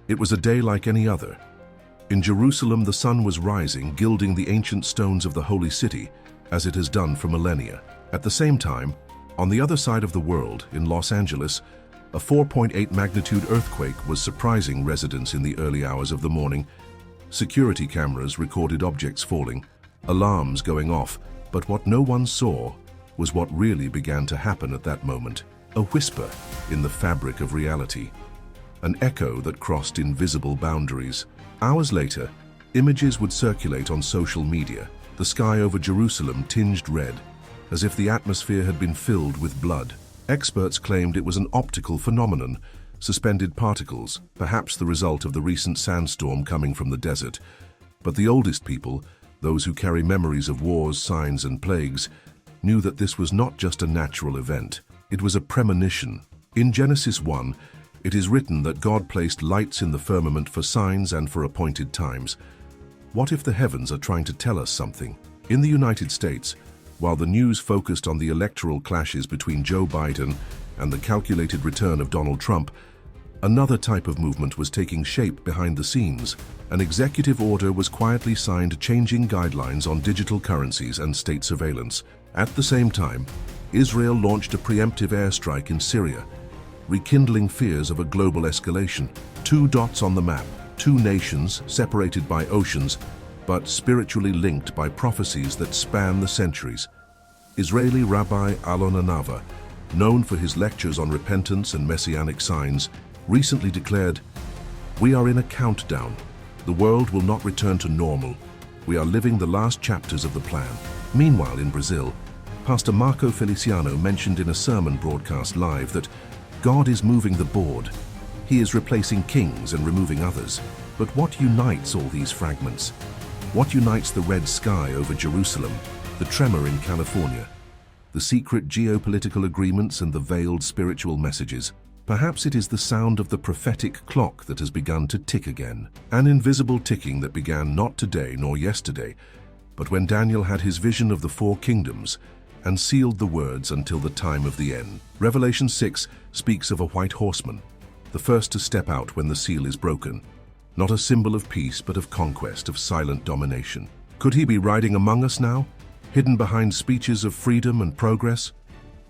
It was a day like any other. In Jerusalem, the sun was rising, gilding the ancient stones of the holy city, as it has done for millennia. At the same time, on the other side of the world, in Los Angeles, a 4.8 magnitude earthquake was surprising residents in the early hours of the morning. Security cameras recorded objects falling, alarms going off, but what no one saw was what really began to happen at that moment. A whisper in the fabric of reality. An echo that crossed invisible boundaries. Hours later, images would circulate on social media, the sky over Jerusalem tinged red, as if the atmosphere had been filled with blood. Experts claimed it was an optical phenomenon, suspended particles, perhaps the result of the recent sandstorm coming from the desert. But the oldest people, those who carry memories of wars, signs, and plagues, knew that this was not just a natural event. It was a premonition. In Genesis 1, it is written that God placed lights in the firmament for signs and for appointed times. What if the heavens are trying to tell us something? In the United States, while the news focused on the electoral clashes between Joe Biden and the calculated return of Donald Trump, another type of movement was taking shape behind the scenes. An executive order was quietly signed changing guidelines on digital currencies and state surveillance. At the same time, Israel launched a preemptive airstrike in Syria, rekindling fears of a global escalation. Two dots on the map, two nations separated by oceans, but spiritually linked by prophecies that span the centuries. Israeli Rabbi Alon Anava, known for his lectures on repentance and messianic signs, recently declared, "We are in a countdown. The world will not return to normal. We are living the last chapters of the plan." Meanwhile, in Brazil, Pastor Marco Feliciano mentioned in a sermon broadcast live that God is moving the board. He is replacing kings and removing others. But what unites all these fragments? What unites the red sky over Jerusalem, the tremor in California, the secret geopolitical agreements and the veiled spiritual messages? Perhaps it is the sound of the prophetic clock that has begun to tick again. An invisible ticking that began not today nor yesterday, but when Daniel had his vision of the four kingdoms and sealed the words until the time of the end. Revelation 6 speaks of a white horseman, the first to step out when the seal is broken. Not a symbol of peace, but of conquest, of silent domination. Could he be riding among us now, hidden behind speeches of freedom and progress?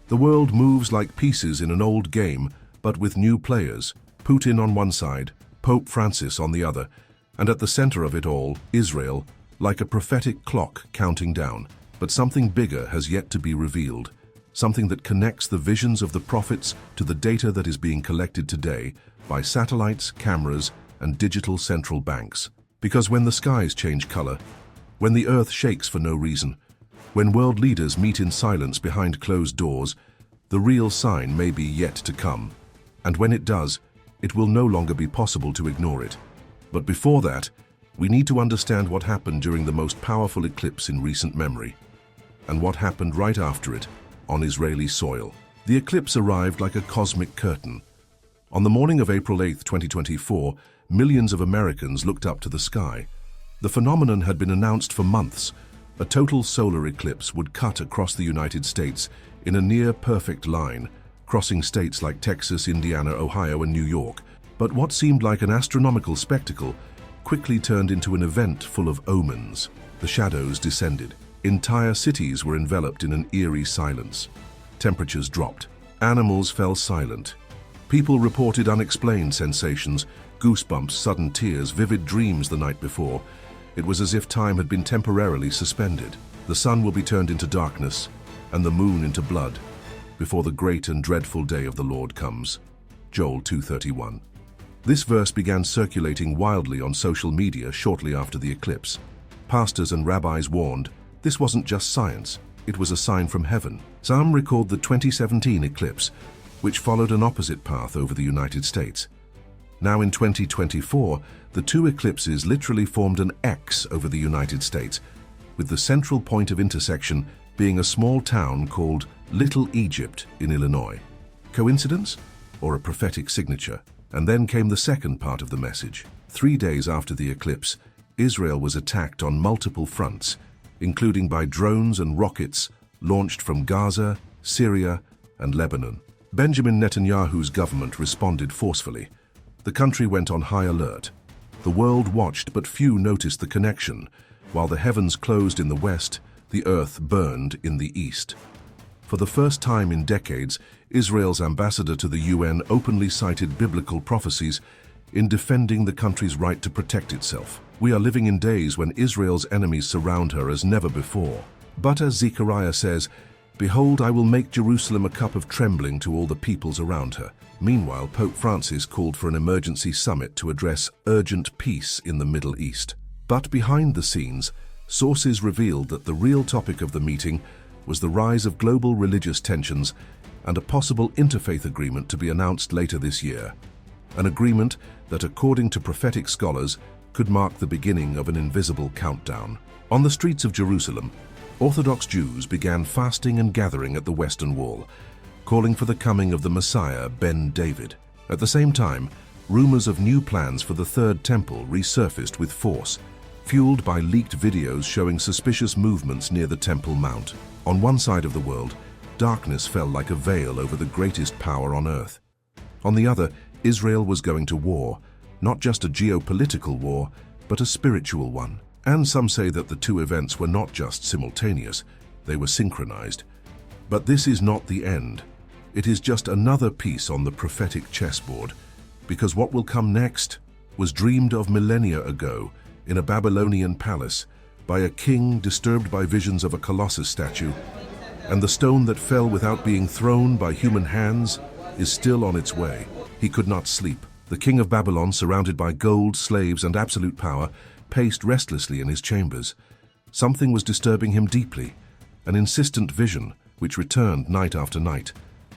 The world moves like pieces in an old game, but with new players. Putin on one side, Pope Francis on the other, and at the center of it all, Israel, like a prophetic clock counting down. But something bigger has yet to be revealed, something that connects the visions of the prophets to the data that is being collected today by satellites, cameras, and digital central banks. Because when the skies change color, when the earth shakes for no reason, when world leaders meet in silence behind closed doors, the real sign may be yet to come. And when it does, it will no longer be possible to ignore it. But before that, we need to understand what happened during the most powerful eclipse in recent memory, and what happened right after it on Israeli soil. The eclipse arrived like a cosmic curtain. On the morning of April 8, 2024, millions of Americans looked up to the sky. The phenomenon had been announced for months. A total solar eclipse would cut across the United States in a near-perfect line, crossing states like Texas, Indiana, Ohio, and New York. But what seemed like an astronomical spectacle quickly turned into an event full of omens. The shadows descended. Entire cities were enveloped in an eerie silence. Temperatures dropped. Animals fell silent. People reported unexplained sensations, goosebumps, sudden tears, vivid dreams the night before. It was as if time had been temporarily suspended. The sun will be turned into darkness, and the moon into blood, before the great and dreadful day of the Lord comes. Joel 2:31. This verse began circulating wildly on social media shortly after the eclipse. Pastors and rabbis warned, this wasn't just science, it was a sign from heaven. Some recalled the 2017 eclipse, which followed an opposite path over the United States. Now in 2024, the two eclipses literally formed an X over the United States, with the central point of intersection being a small town called Little Egypt in Illinois. Coincidence? Or a prophetic signature? And then came the second part of the message. 3 days after the eclipse, Israel was attacked on multiple fronts, including by drones and rockets launched from Gaza, Syria, and Lebanon. Benjamin Netanyahu's government responded forcefully. The country went on high alert. The world watched, but few noticed the connection. While the heavens closed in the west, the earth burned in the east. For the first time in decades, Israel's ambassador to the UN openly cited biblical prophecies in defending the country's right to protect itself. We are living in days when Israel's enemies surround her as never before. But as Zechariah says, "Behold, I will make Jerusalem a cup of trembling to all the peoples around her." Meanwhile, Pope Francis called for an emergency summit to address urgent peace in the Middle East. But behind the scenes, sources revealed that the real topic of the meeting was the rise of global religious tensions and a possible interfaith agreement to be announced later this year. An agreement that, according to prophetic scholars, could mark the beginning of an invisible countdown. On the streets of Jerusalem, Orthodox Jews began fasting and gathering at the Western Wall, calling for the coming of the Messiah, Ben David. At the same time, rumors of new plans for the Third Temple resurfaced with force, fueled by leaked videos showing suspicious movements near the Temple Mount. On one side of the world, darkness fell like a veil over the greatest power on earth. On the other, Israel was going to war, not just a geopolitical war, but a spiritual one. And some say that the two events were not just simultaneous, they were synchronized. But this is not the end. It is just another piece on the prophetic chessboard, because what will come next was dreamed of millennia ago in a Babylonian palace by a king disturbed by visions of a Colossus statue, and the stone that fell without being thrown by human hands is still on its way. He could not sleep. The king of Babylon, surrounded by gold, slaves, and absolute power, paced restlessly in his chambers. Something was disturbing him deeply, an insistent vision which returned night after night.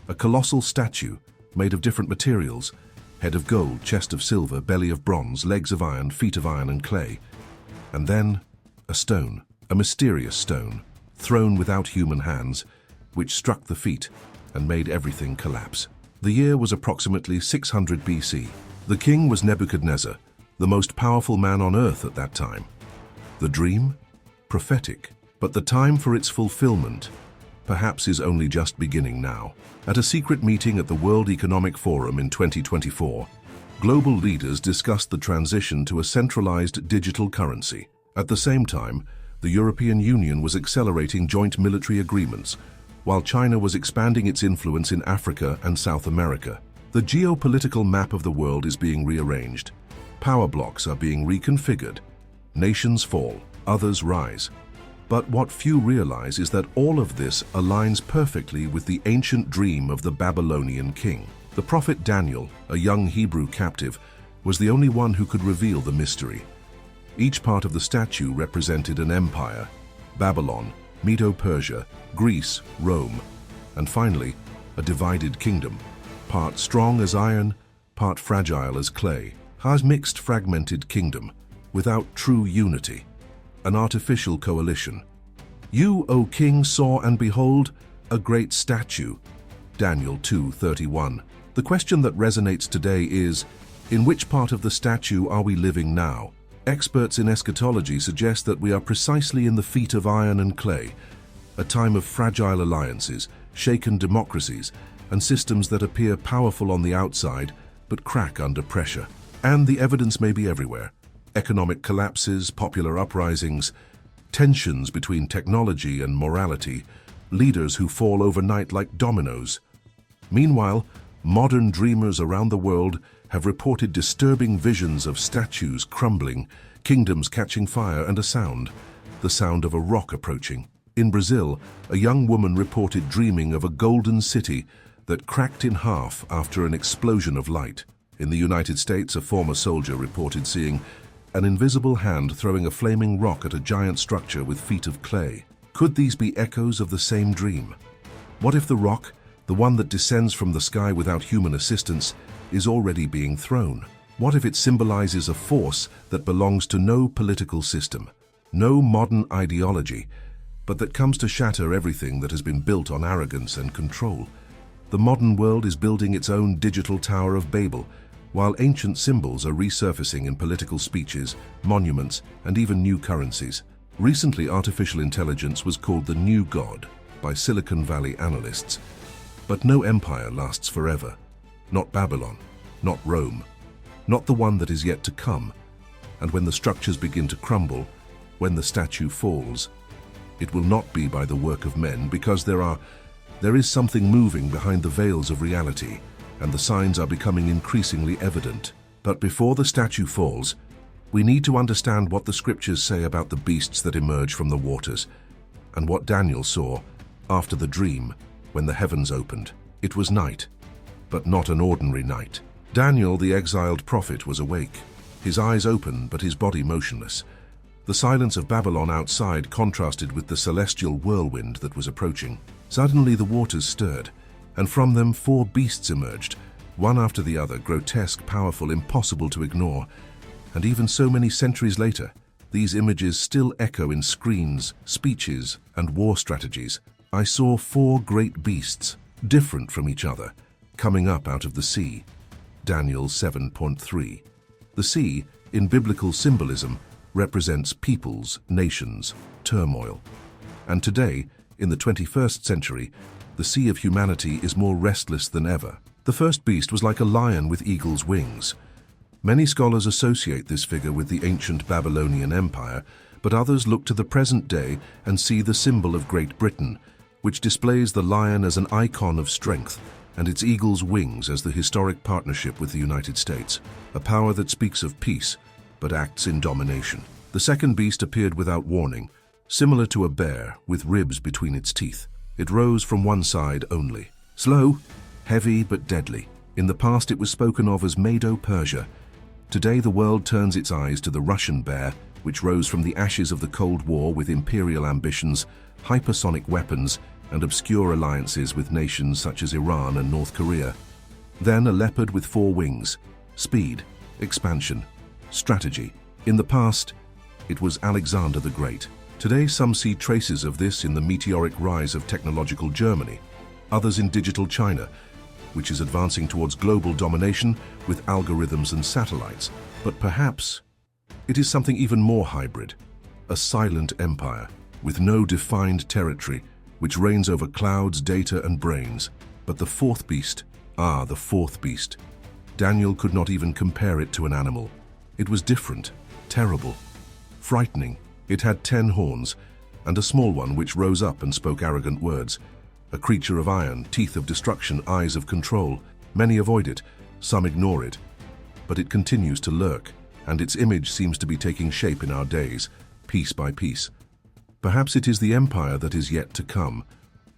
A colossal statue made of different materials, head of gold, chest of silver, belly of bronze, legs of iron, feet of iron and clay. And then a stone, a mysterious stone, thrown without human hands, which struck the feet and made everything collapse. The year was approximately 600 BC. The king was Nebuchadnezzar, the most powerful man on earth at that time. The dream? Prophetic. But the time for its fulfillment perhaps is only just beginning now. At a secret meeting at the World Economic Forum in 2024, global leaders discussed the transition to a centralized digital currency. At the same time, the European Union was accelerating joint military agreements, while China was expanding its influence in Africa and South America. The geopolitical map of the world is being rearranged. Power blocks are being reconfigured. Nations fall, others rise. But what few realize is that all of this aligns perfectly with the ancient dream of the Babylonian king. The prophet Daniel, a young Hebrew captive, was the only one who could reveal the mystery. Each part of the statue represented an empire: Babylon, Medo-Persia, Greece, Rome, and finally, a divided kingdom, part strong as iron, part fragile as clay. A mixed, fragmented kingdom, without true unity, an artificial coalition. You, O king, saw and behold a great statue. Daniel 2:31. The question that resonates today is, in which part of the statue are we living now? Experts in eschatology suggest that we are precisely in the feet of iron and clay, a time of fragile alliances, shaken democracies, and systems that appear powerful on the outside but crack under pressure. And the evidence may be everywhere. Economic collapses, popular uprisings, tensions between technology and morality, leaders who fall overnight like dominoes. Meanwhile, modern dreamers around the world have reported disturbing visions of statues crumbling, kingdoms catching fire, and the sound of a rock approaching. In Brazil, a young woman reported dreaming of a golden city that cracked in half after an explosion of light. In the United States, a former soldier reported seeing an invisible hand throwing a flaming rock at a giant structure with feet of clay. Could these be echoes of the same dream? What if the rock, the one that descends from the sky without human assistance, is already being thrown? What if it symbolizes a force that belongs to no political system, no modern ideology, but that comes to shatter everything that has been built on arrogance and control? The modern world is building its own digital Tower of Babel, while ancient symbols are resurfacing in political speeches, monuments, and even new currencies. Recently, artificial intelligence was called the new god by Silicon Valley analysts. But no empire lasts forever. Not Babylon, not Rome. not the one that is yet to come. And when the structures begin to crumble, when the statue falls, it will not be by the work of men, because there is something moving behind the veils of reality, and the signs are becoming increasingly evident. But before the statue falls, we need to understand what the scriptures say about the beasts that emerge from the waters, and what Daniel saw after the dream when the heavens opened. It was night, but not an ordinary night. Daniel, the exiled prophet, was awake, his eyes open but his body motionless. The silence of Babylon outside contrasted with the celestial whirlwind that was approaching. Suddenly the waters stirred, and from them 4 beasts emerged, one after the other, grotesque, powerful, impossible to ignore. And even so many centuries later, these images still echo in screens, speeches, and war strategies. I saw 4 great beasts, different from each other, coming up out of the sea. Daniel 7:3. The sea, in biblical symbolism, represents peoples, nations, turmoil. And today, in the 21st century, the sea of humanity is more restless than ever. The first beast was like a lion with eagle's wings. Many scholars associate this figure with the ancient Babylonian Empire, but others look to the present day and see the symbol of Great Britain, which displays the lion as an icon of strength and its eagle's wings as the historic partnership with the United States, a power that speaks of peace but acts in domination. The second beast appeared without warning, similar to a bear with ribs between its teeth. It rose from one side only. Slow, heavy but deadly. In the past it was spoken of as Medo-Persia. Today the world turns its eyes to the Russian bear, which rose from the ashes of the Cold War with imperial ambitions, hypersonic weapons, and obscure alliances with nations such as Iran and North Korea. Then a leopard with 4 wings, speed, expansion, strategy. In the past, it was Alexander the Great. Today some see traces of this in the meteoric rise of technological Germany, others in digital China, which is advancing towards global domination with algorithms and satellites. But perhaps it is something even more hybrid, a silent empire with no defined territory, which reigns over clouds, data, and brains. But the 4th beast, the 4th beast. Daniel could not even compare it to an animal. It was different, terrible, frightening. It had 10 horns, and a small one which rose up and spoke arrogant words. A creature of iron, teeth of destruction, eyes of control. Many avoid it, some ignore it. But it continues to lurk, and its image seems to be taking shape in our days, piece by piece. Perhaps it is the empire that is yet to come,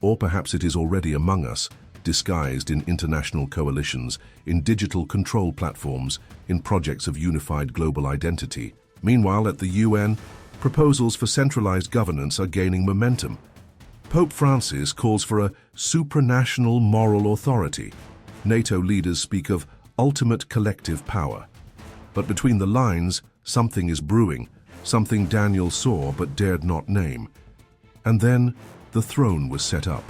or perhaps it is already among us, disguised in international coalitions, in digital control platforms, in projects of unified global identity. Meanwhile, at the UN, proposals for centralized governance are gaining momentum. Pope Francis calls for a supranational moral authority. NATO leaders speak of ultimate collective power. But between the lines, something is brewing, something Daniel saw but dared not name. And then the throne was set up.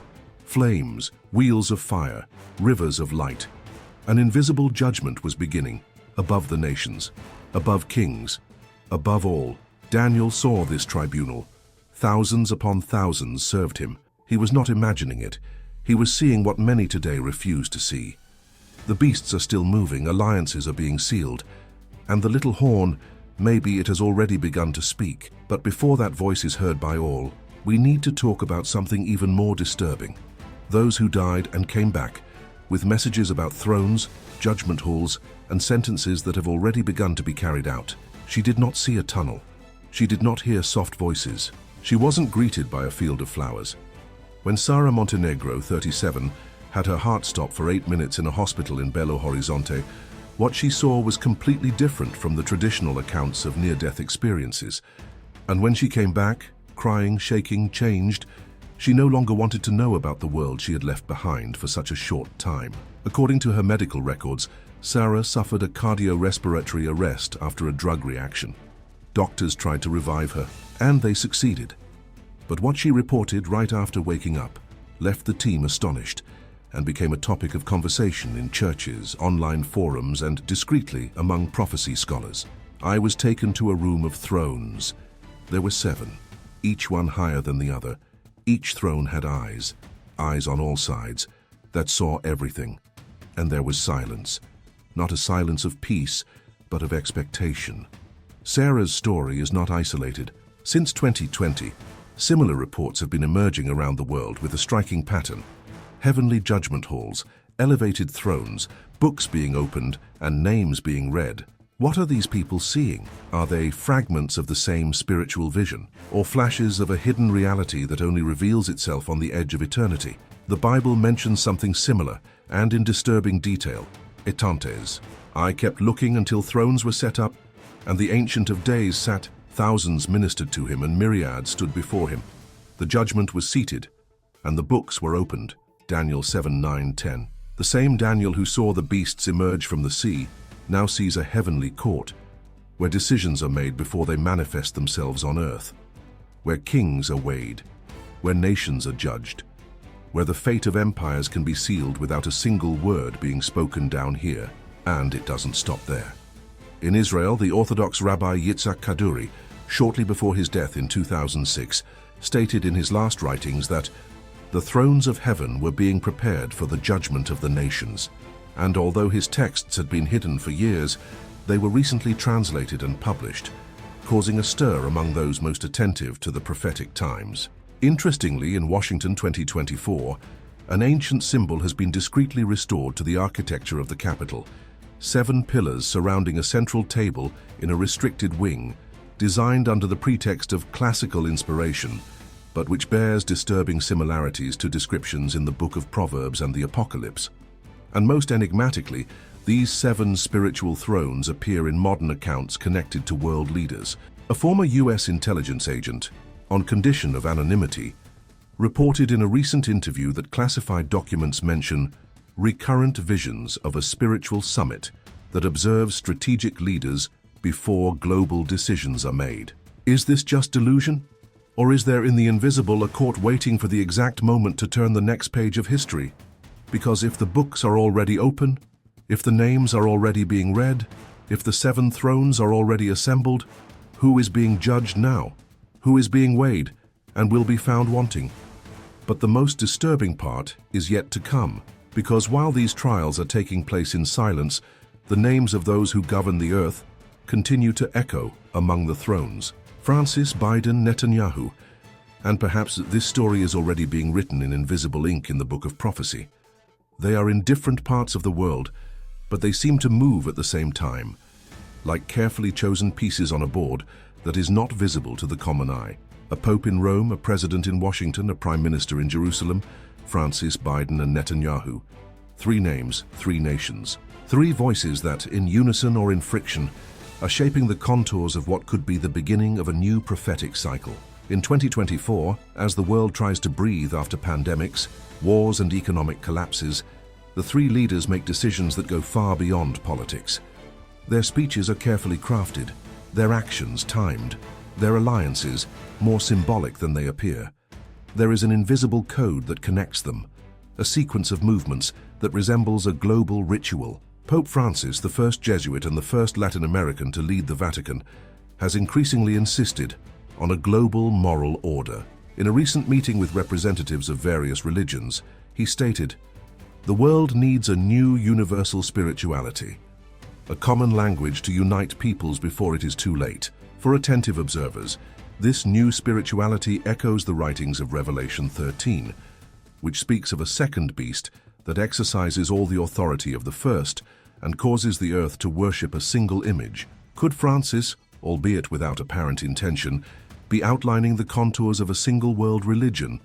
Flames, wheels of fire, rivers of light. An invisible judgment was beginning, above the nations, above kings, above all. Daniel saw this tribunal. Thousands upon thousands served him. He was not imagining it. He was seeing what many today refuse to see. The beasts are still moving, alliances are being sealed, and the little horn, maybe it has already begun to speak. But before that voice is heard by all, we need to talk about something even more disturbing. Those who died and came back, with messages about thrones, judgment halls, and sentences that have already begun to be carried out. She did not see a tunnel. She did not hear soft voices. She wasn't greeted by a field of flowers. When Sara Montenegro, 37, had her heart stop for 8 minutes in a hospital in Belo Horizonte, what she saw was completely different from the traditional accounts of near-death experiences. And when she came back, crying, shaking, changed, she no longer wanted to know about the world she had left behind for such a short time. According to her medical records, Sara suffered a cardiorespiratory arrest after a drug reaction. Doctors tried to revive her, and they succeeded. But what she reported right after waking up left the team astonished and became a topic of conversation in churches, online forums, and discreetly among prophecy scholars. I was taken to a room of thrones. There were 7, each one higher than the other. Each throne had eyes on all sides, that saw everything. And there was silence. Not a silence of peace, but of expectation. Sarah's story is not isolated. Since 2020, similar reports have been emerging around the world with a striking pattern. Heavenly judgment halls, elevated thrones, books being opened, and names being read. What are these people seeing? Are they fragments of the same spiritual vision, or flashes of a hidden reality that only reveals itself on the edge of eternity? The Bible mentions something similar, and in disturbing detail. Etantes. I kept looking until thrones were set up, and the Ancient of Days sat. Thousands ministered to him, and myriads stood before him. The judgment was seated, and the books were opened. Daniel 7:9-10. The same Daniel who saw the beasts emerge from the sea now sees a heavenly court, where decisions are made before they manifest themselves on earth, where kings are weighed, where nations are judged, where the fate of empires can be sealed without a single word being spoken down here. And it doesn't stop there. In Israel, the Orthodox Rabbi Yitzhak Kaduri, shortly before his death in 2006, stated in his last writings that the thrones of heaven were being prepared for the judgment of the nations, and although his texts had been hidden for years, they were recently translated and published, causing a stir among those most attentive to the prophetic times. Interestingly, in Washington 2024, an ancient symbol has been discreetly restored to the architecture of the Capitol. 7 pillars surrounding a central table in a restricted wing, designed under the pretext of classical inspiration, but which bears disturbing similarities to descriptions in the Book of Proverbs and the Apocalypse. And most enigmatically, these 7 spiritual thrones appear in modern accounts connected to world leaders. A former US intelligence agent, on condition of anonymity, reported in a recent interview that classified documents mention recurrent visions of a spiritual summit that observes strategic leaders before global decisions are made. Is this just delusion? Or is there in the invisible a court waiting for the exact moment to turn the next page of history? Because if the books are already open, if the names are already being read, if the 7 thrones are already assembled, who is being judged now? Who is being weighed and will be found wanting? But the most disturbing part is yet to come, because while these trials are taking place in silence, the names of those who govern the earth continue to echo among the thrones. Francis, Biden, Netanyahu, and perhaps this story is already being written in invisible ink in the book of prophecy. They are in different parts of the world, but they seem to move at the same time, like carefully chosen pieces on a board that is not visible to the common eye. A pope in Rome, a president in Washington, a prime minister in Jerusalem, Francis, Biden, and Netanyahu. 3 names, 3 nations. 3 voices that, in unison or in friction, are shaping the contours of what could be the beginning of a new prophetic cycle. In 2024, as the world tries to breathe after pandemics, wars, and economic collapses, the 3 leaders make decisions that go far beyond politics. Their speeches are carefully crafted, their actions timed, their alliances more symbolic than they appear. There is an invisible code that connects them, a sequence of movements that resembles a global ritual. Pope Francis, the first Jesuit and the first Latin American to lead the Vatican, has increasingly insisted on a global moral order. In a recent meeting with representatives of various religions, he stated, "The world needs a new universal spirituality, a common language to unite peoples before it is too late." For attentive observers, this new spirituality echoes the writings of Revelation 13, which speaks of a second beast that exercises all the authority of the first and causes the earth to worship a single image. Could Francis, albeit without apparent intention, be outlining the contours of a single world religion?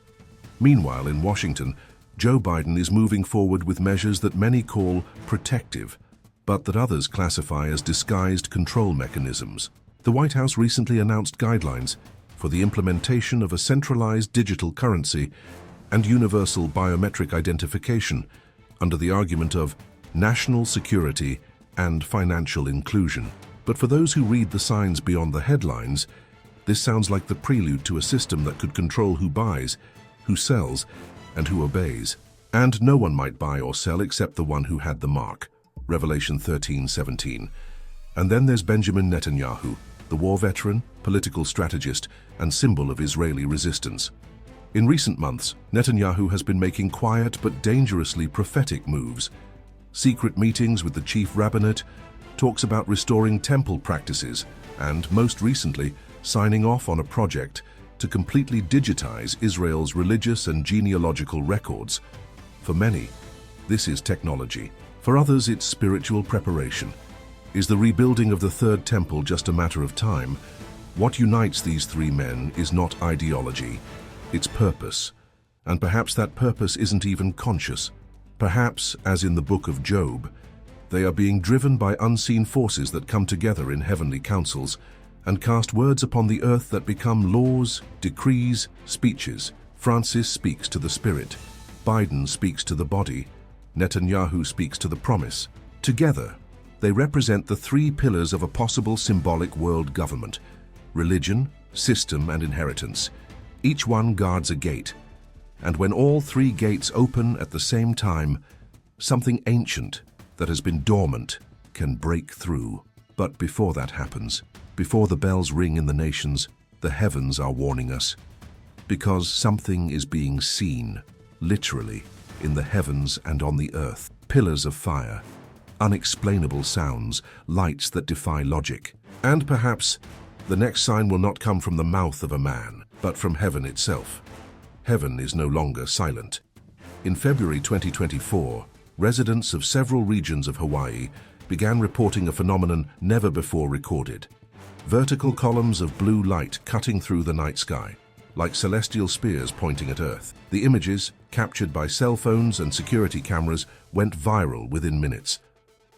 Meanwhile, in Washington, Joe Biden is moving forward with measures that many call protective, but that others classify as disguised control mechanisms. The White House recently announced guidelines for the implementation of a centralized digital currency and universal biometric identification under the argument of national security and financial inclusion. But for those who read the signs beyond the headlines, this sounds like the prelude to a system that could control who buys, who sells, and who obeys. And no one might buy or sell except the one who had the mark. Revelation 13:17. And then there's Benjamin Netanyahu, the war veteran, political strategist, and symbol of Israeli resistance. In recent months, Netanyahu has been making quiet but dangerously prophetic moves. Secret meetings with the chief rabbinate, talks about restoring temple practices and, most recently, signing off on a project to completely digitize Israel's religious and genealogical records. For many, this is technology. For others, it's spiritual preparation. Is the rebuilding of the Third Temple just a matter of time? What unites these three men is not ideology, it's purpose. And perhaps that purpose isn't even conscious. Perhaps, as in the book of Job, they are being driven by unseen forces that come together in heavenly councils and cast words upon the earth that become laws, decrees, speeches. Francis speaks to the spirit. Biden speaks to the body. Netanyahu speaks to the promise. Together, they represent the three pillars of a possible symbolic world government: religion, system, and inheritance. Each one guards a gate. And when all three gates open at the same time, something ancient that has been dormant can break through. But before that happens, before the bells ring in the nations, the heavens are warning us. Because something is being seen, literally, in the heavens and on the earth. Pillars of fire, unexplainable sounds, lights that defy logic. And perhaps the next sign will not come from the mouth of a man, but from heaven itself. Heaven is no longer silent. In February 2024, residents of several regions of Hawaii began reporting a phenomenon never before recorded. Vertical columns of blue light cutting through the night sky, like celestial spears pointing at Earth. The images, captured by cell phones and security cameras, went viral within minutes.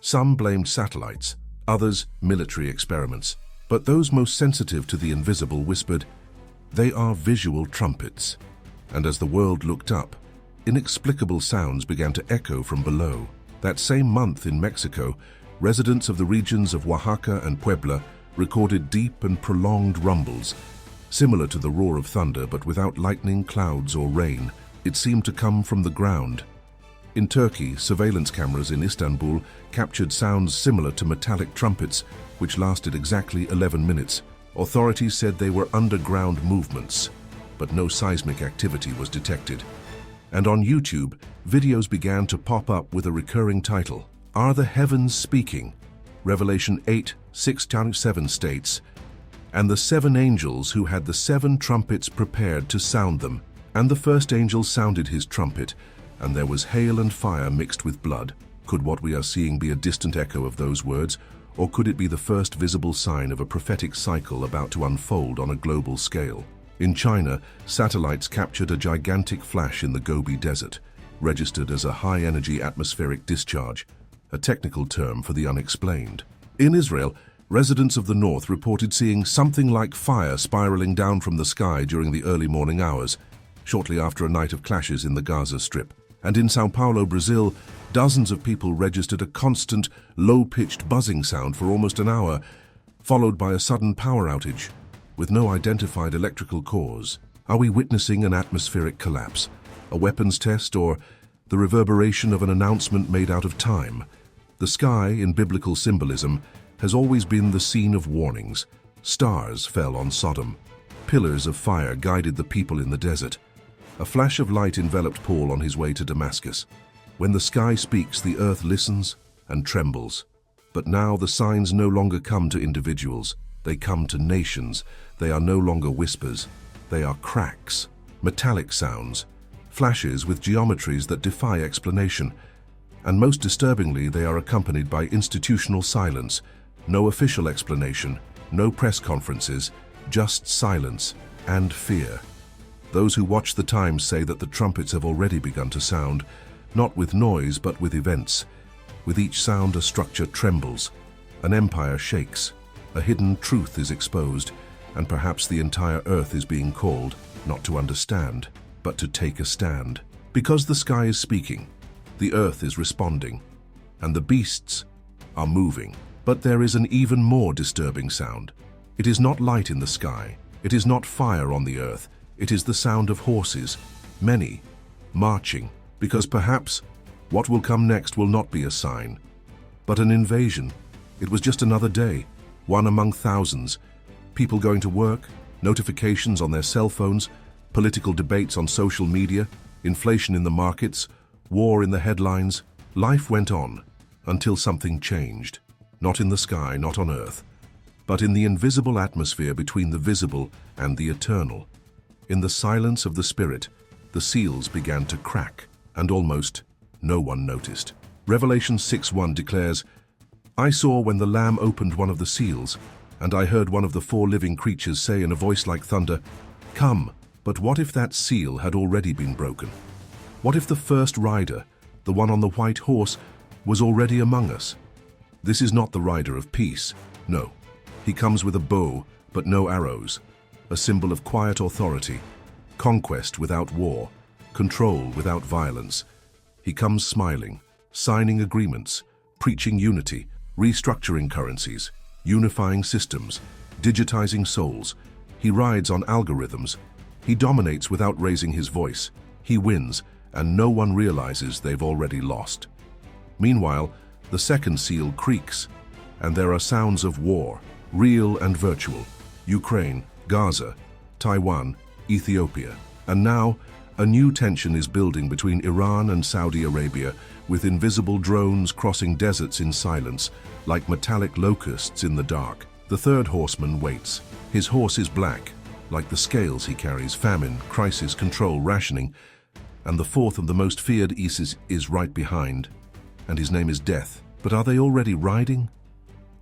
Some blamed satellites, others military experiments. But those most sensitive to the invisible whispered, "They are visual trumpets." And as the world looked up, inexplicable sounds began to echo from below. That same month in Mexico, residents of the regions of Oaxaca and Puebla recorded deep and prolonged rumbles, similar to the roar of thunder but without lightning, clouds, or rain. It seemed to come from the ground. In Turkey, surveillance cameras in Istanbul captured sounds similar to metallic trumpets, which lasted exactly 11 minutes. Authorities said they were underground movements, but no seismic activity was detected. And on YouTube, videos began to pop up with a recurring title, "Are the Heavens Speaking?" Revelation 8:6-7 states, "And the seven angels who had the seven trumpets prepared to sound them. And the first angel sounded his trumpet, and there was hail and fire mixed with blood." Could what we are seeing be a distant echo of those words, or could it be the first visible sign of a prophetic cycle about to unfold on a global scale? In China, satellites captured a gigantic flash in the Gobi Desert, registered as a high-energy atmospheric discharge, a technical term for the unexplained. In Israel, residents of the north reported seeing something like fire spiraling down from the sky during the early morning hours, shortly after a night of clashes in the Gaza Strip. And in Sao Paulo, Brazil, dozens of people registered a constant, low-pitched buzzing sound for almost an hour, followed by a sudden power outage, with no identified electrical cause. Are we witnessing an atmospheric collapse, a weapons test, or the reverberation of an announcement made out of time? The sky, in biblical symbolism, has always been the scene of warnings. Stars fell on Sodom. Pillars of fire guided the people in the desert. A flash of light enveloped Paul on his way to Damascus. When the sky speaks, the earth listens and trembles. But now the signs no longer come to individuals. They come to nations. They are no longer whispers. They are cracks, metallic sounds, flashes with geometries that defy explanation. And most disturbingly, they are accompanied by institutional silence. No official explanation, no press conferences, just silence and fear. Those who watch the times say that the trumpets have already begun to sound, not with noise but with events. With each sound a structure trembles, an empire shakes, a hidden truth is exposed, and perhaps the entire earth is being called, not to understand, but to take a stand. Because the sky is speaking, the earth is responding, and the beasts are moving. But there is an even more disturbing sound. It is not light in the sky, it is not fire on the earth, it is the sound of horses, many, marching, because perhaps what will come next will not be a sign, but an invasion. It was just another day, one among thousands, people going to work, notifications on their cell phones, political debates on social media, inflation in the markets, war in the headlines. Life went on until something changed. not in the sky, not on earth, but in the invisible atmosphere between the visible and the eternal. In the silence of the Spirit, the seals began to crack, and almost no one noticed. Revelation 6:1 declares, "I saw when the Lamb opened one of the seals, and I heard one of the four living creatures say in a voice like thunder, 'Come.' But what if that seal had already been broken? What if the first rider, the one on the white horse, was already among us? This is not the rider of peace. No, he comes with a bow, but no arrows, a symbol of quiet authority, conquest without war, control without violence. He comes smiling, signing agreements, preaching unity, restructuring currencies, unifying systems, digitizing souls. He rides on algorithms. He dominates without raising his voice. He wins, and no one realizes they've already lost. Meanwhile, the second seal creaks, and there are sounds of war, real and virtual. Ukraine, Gaza, Taiwan, Ethiopia. And now, a new tension is building between Iran and Saudi Arabia, with invisible drones crossing deserts in silence, like metallic locusts in the dark. The third horseman waits. His horse is black, like the scales he carries: famine, crisis, control, rationing. And the fourth and the most feared Isis is right behind, and his name is Death. But are they already riding?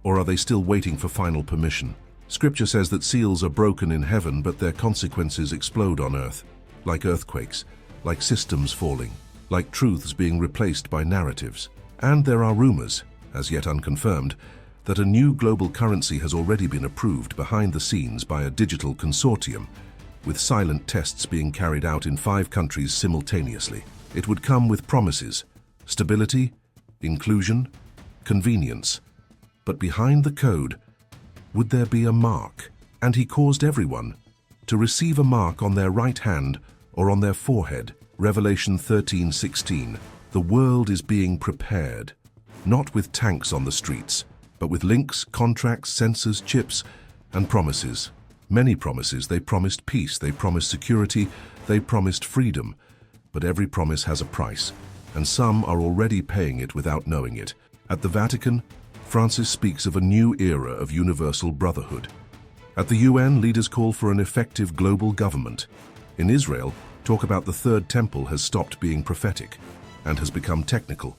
Or are they still waiting for final permission? Scripture says that seals are broken in heaven, but their consequences explode on earth, like earthquakes, like systems falling, like truths being replaced by narratives. And there are rumors, as yet unconfirmed, that a new global currency has already been approved behind the scenes by a digital consortium, with silent tests being carried out in 5 countries simultaneously. It would come with promises: stability, inclusion, convenience. But behind the code, would there be a mark? And he caused everyone to receive a mark on their right hand or on their forehead. Revelation 13:16. The world is being prepared, not with tanks on the streets, but with links, contracts, sensors, chips, and promises. Many promises. They promised peace, they promised security, they promised freedom. But every promise has a price, and some are already paying it without knowing it. At the Vatican, Francis speaks of a new era of universal brotherhood. At the UN, leaders call for an effective global government. In Israel, talk about the Third Temple has stopped being prophetic and has become technical.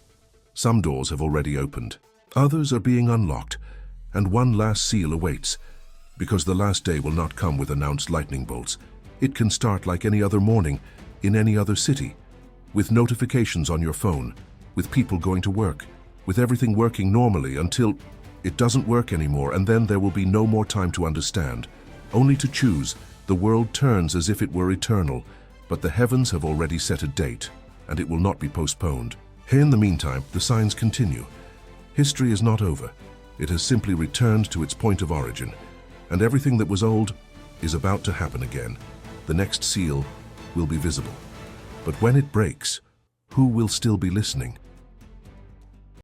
Some doors have already opened. Others are being unlocked, and one last seal awaits, because the last day will not come with announced lightning bolts. It can start like any other morning, in any other city, with notifications on your phone, with people going to work, with everything working normally until it doesn't work anymore, and then there will be no more time to understand, only to choose. The world turns as if it were eternal, but the heavens have already set a date, and it will not be postponed. In the meantime, the signs continue. History is not over. It has simply returned to its point of origin, and everything that was old is about to happen again. The next seal will be visible. But when it breaks, who will still be listening?